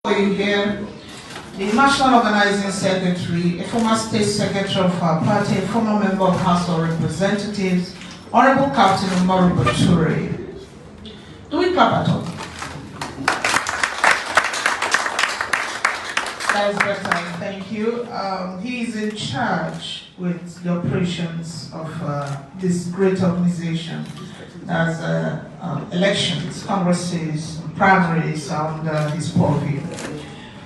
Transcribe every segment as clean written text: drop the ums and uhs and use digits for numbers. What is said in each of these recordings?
Here, the National Organizing Secretary, a former State Secretary of our party, a former member of House of Representatives, Honorable Captain Anambra Ture. Do we clap at all? That is better, thank you. He is in charge with the operations of this great organization as elections, congresses, primaries under his purview.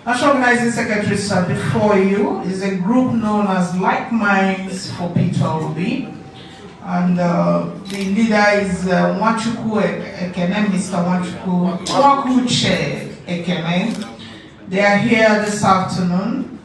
National Organizing Secretary, sir, before you is a group known as Like Minds for Peter Obi. And the leader is Nwachukwu Ekene, Mr. Nwachukwu Ekene. They are here this afternoon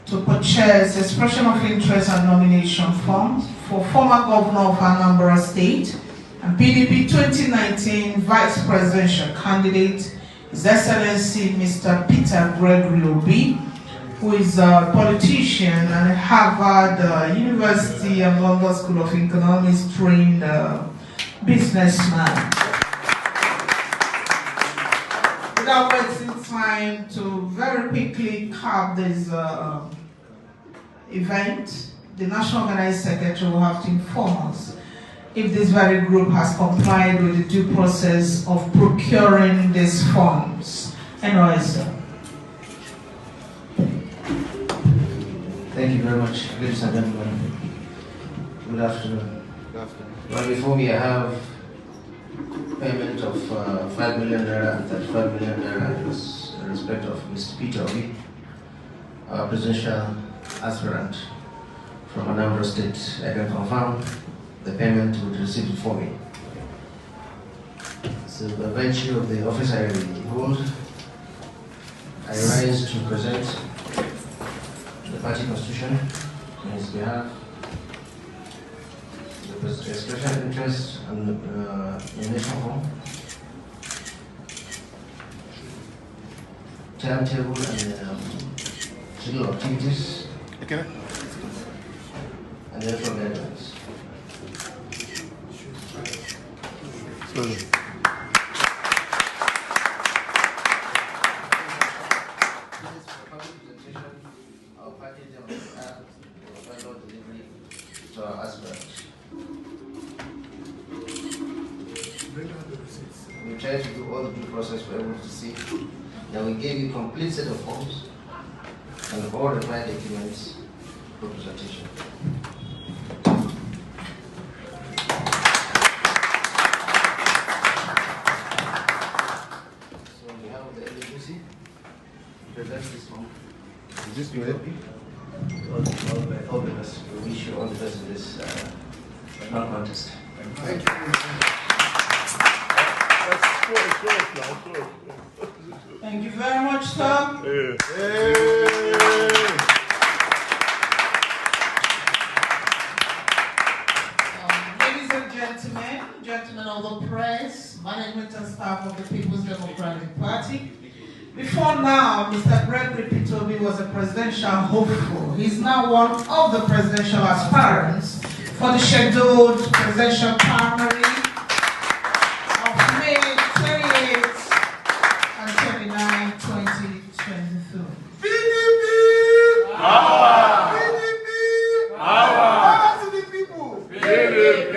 to purchase expression of interest and nomination forms for former governor of Anambra State and PDP 2019 vice presidential candidate, His Excellency Mr. Peter Gregory Obi, who is a politician and a Harvard University and London School of Economics trained businessman. Without wasting time to very quickly cap this event, the National Organizing Secretary will have to inform us if this very group has complied with the due process of procuring these forms. NOS. Thank you very much, ladies and gentlemen. Good afternoon. Good afternoon. Well, before me, I have payment of 5 million naira and 35 million naira in respect of Mr. Peter Obi, our presidential aspirant from Anambra State. I can confirm the payment would receive it for me. So by virtue of the office I hold, I rise to present the party constitution on his behalf, the expression of interest and nomination form, timetable and schedule activities, okay, and therefore guidelines. To our aspirants. We try to do all the due process for everyone to see. Then we gave you a complete set of forms and all required documents for presentation. So on behalf of the agency, present this form. Is this good? All the best. We wish you all the best in this non-contest. Thank you. Thank you very much, sir. Ladies and gentlemen of the press, management and staff of the People's Democratic Party, before now, Mr. Gregory Peter Obi was a presidential hopeful. He's now one of the presidential aspirants for the scheduled presidential primary of May 28 and 29, 2022. PDP! Power! PDP! Power to the people! PDP!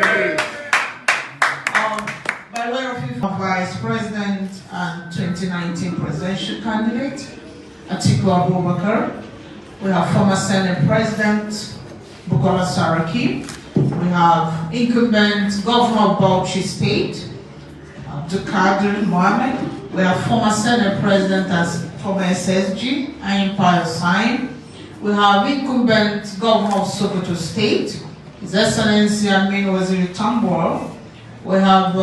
By way of Vice President and 2019 presidential candidate, Atiku Abubakar. We have former Senate President Bukola Saraki. We have incumbent Governor of Bauchi State, Abdulkadir Mohammed. We have former Senate President as former SSG, Empire Sign. We have incumbent Governor of Sokoto State, His Excellency Amin Waziri Tambor. We have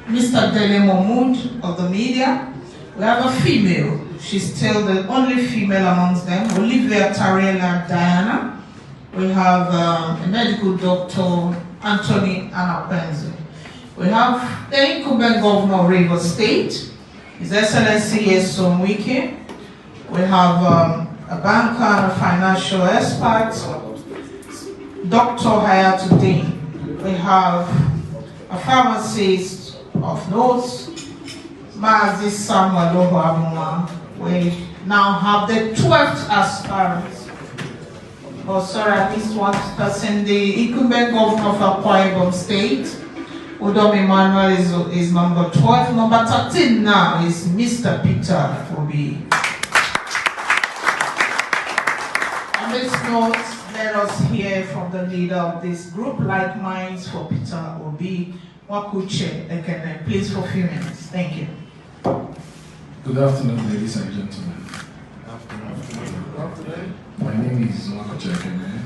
Mr. Dele Mahmood of the media. We have a female. She's still the only female amongst them, Olivia Tariela Diana. We have a medical doctor, Anthony Anapenzi. We have the incumbent governor of Rivers State, His Excellency Yesom Wike. We have a banker and a financial expert, Dr. Hayatuddin. We have a pharmacist of notes, Mazi Samuel Obama. We now have the 12th aspirant. Oh, sorry, at least one person, the incumbent governor of Akwa Ibom State, Udom Emmanuel is number 12. Number 13 now is Mr. Peter Obi. On this note, let us hear from the leader of this group, Like Minds for Peter Obi, Wakuche Ekene. Please for a few minutes. Thank you. Good afternoon, ladies and gentlemen. Good afternoon. My name is Wakuche Ekene.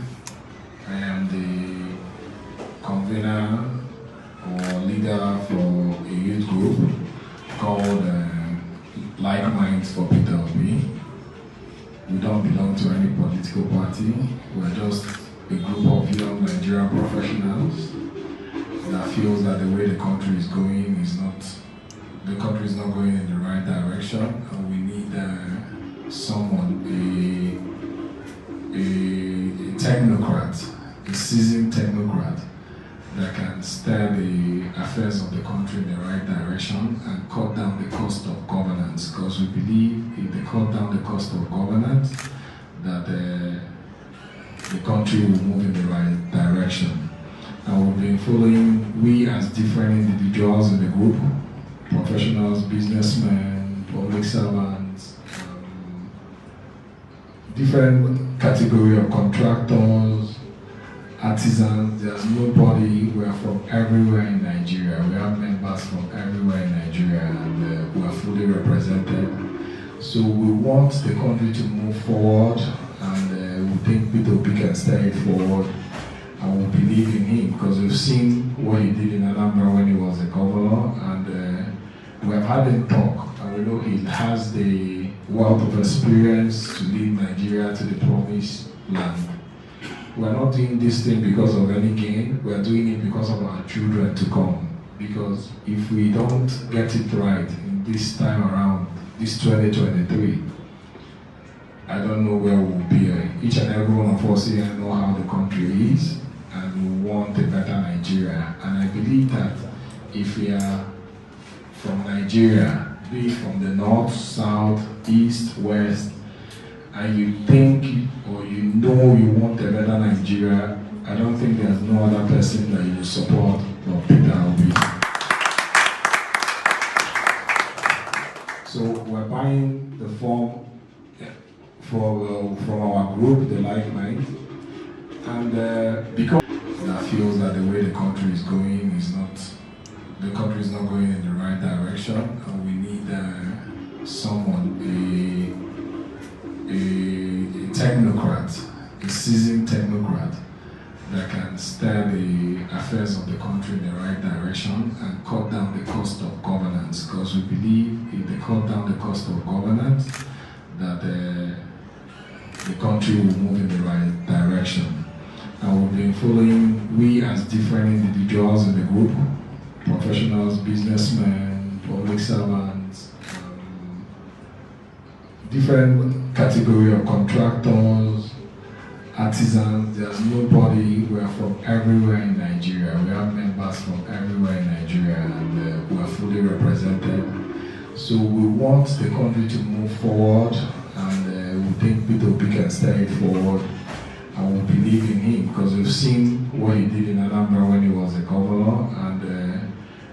I am the convener or leader for a youth group called Like Minds for Peter Obi. We don't belong to any political party. We're just a group of young Nigerian professionals that feels that the way the country is going is not, the country is not going in the right direction, and we need someone, a technocrat, a seasoned technocrat that can steer the affairs of the country in the right direction and cut down the cost of governance, because we believe if they cut down the cost of governance, that the country will move in the right direction. And we've been following, we as different individuals in the group, professionals, businessmen, public servants, different category of contractors, artisans. There's nobody. We are from everywhere in Nigeria. We have members from everywhere in Nigeria, and we are fully represented. So we want the country to move forward, and we think Peter Obi can steer it forward, and we believe in him because we've seen what he did in Anambra when he was a governor, and we have had him talk, and we know he has the wealth of experience to lead Nigeria to the promised land. We are not doing this thing because of any gain. We are doing it because of our children to come. Because if we don't get it right in this time around, this 2023, I don't know where we'll be. Each and every one of us here know how the country is, and we want a better Nigeria. And I believe that if we are from Nigeria, be it from the north, south, east, west, and you think or you know you want a better Nigeria, I don't think there's no other person that you support but Peter Obi. So we're buying the form from our group, the Like Mind, and because that feels that the way the country is going is not, the country is not going in the right direction, and we need someone, a technocrat, a seasoned technocrat that can steer the affairs of the country in the right direction and cut down the cost of governance, because we believe if they cut down the cost of governance, that the country will move in the right direction. And we've been following, we as different individuals in the group, professionals, businessmen, public servants, different category of contractors, artisans. There's nobody. We are from everywhere in Nigeria. We have members from everywhere in Nigeria, and we are fully represented. So we want the country to move forward, and we think Peter Obi can steer it forward, and we believe in him because we've seen what he did in Anambra when he was a governor, and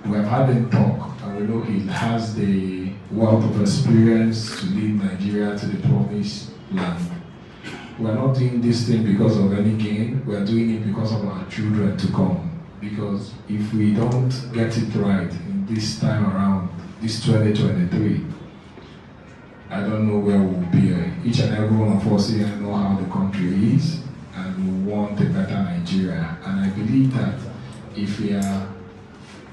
we have had him talk, and we know he has the wealth of experience to lead Nigeria to the promised land. We are not doing this thing because of any gain. We are doing it because of our children to come. Because if we don't get it right in this time around, this 2023, I don't know where we'll be. Each and every one of us here know how the country is, and we want a better Nigeria. And I believe that if we are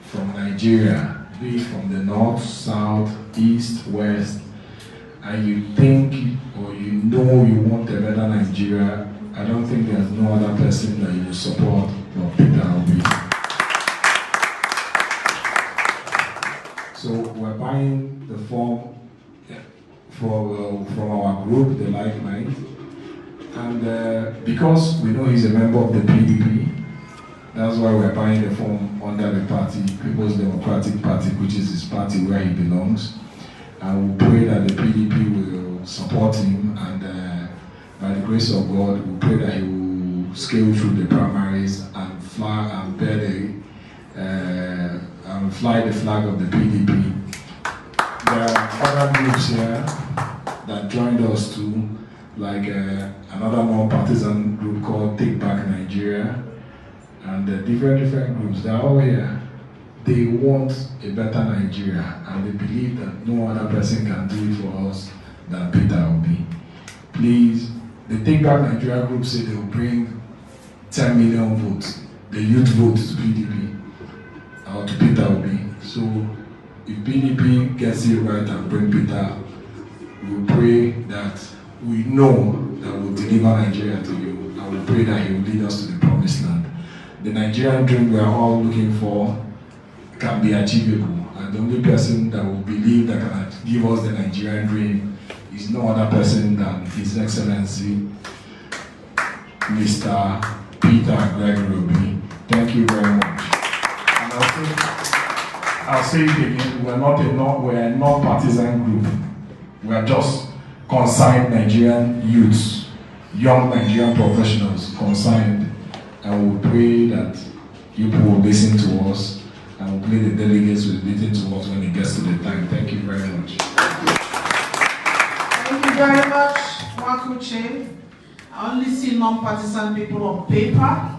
from Nigeria, be it from the north, south, east, west, and you think or you know you want a better Nigeria, I don't think there's no other person that you support but Peter Obi. So we're buying the form from our group, the Like Mind, and because we know he's a member of the PDP, that's why we're buying the form under the party, People's Democratic Party, which is his party where he belongs. And we pray that the PDP will support him, and by the grace of God, we pray that he will scale through the primaries and fly and bear and fly the flag of the PDP. There are other groups here that joined us too, like another more partisan group called Take Back Nigeria, and different groups. They're all here. They want a better Nigeria, and they believe that no other person can do it for us than Peter Obi. Please, the Take Back Nigeria group say they will bring 10 million votes, the youth vote to PDP, or to Peter Obi. So if PDP gets it right and bring Peter, we pray that we know that we'll deliver Nigeria to you, and we pray that he will lead us to the promised land. The Nigerian dream we are all looking for can be achievable, and the only person that will believe that can give us the Nigerian dream is no other person than His Excellency Mr. Peter Gregory Obi. Thank you very much. And I'll say it again, we're not a non-partisan group. We are just concerned Nigerian youths, young Nigerian professionals concerned, and we pray that people will listen to us, and we'll play the delegates will listen to us when it gets to the time. Thank you very much. Thank you very much, Wakuche. I only see non-partisan people on paper.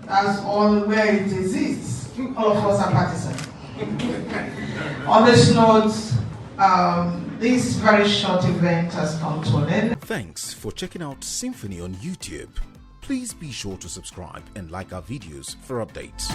That's all where it exists. All of us are partisan. On this note, this very short event has come to an end. Thanks for checking out SYMFONI on YouTube. Please be sure to subscribe and like our videos for updates.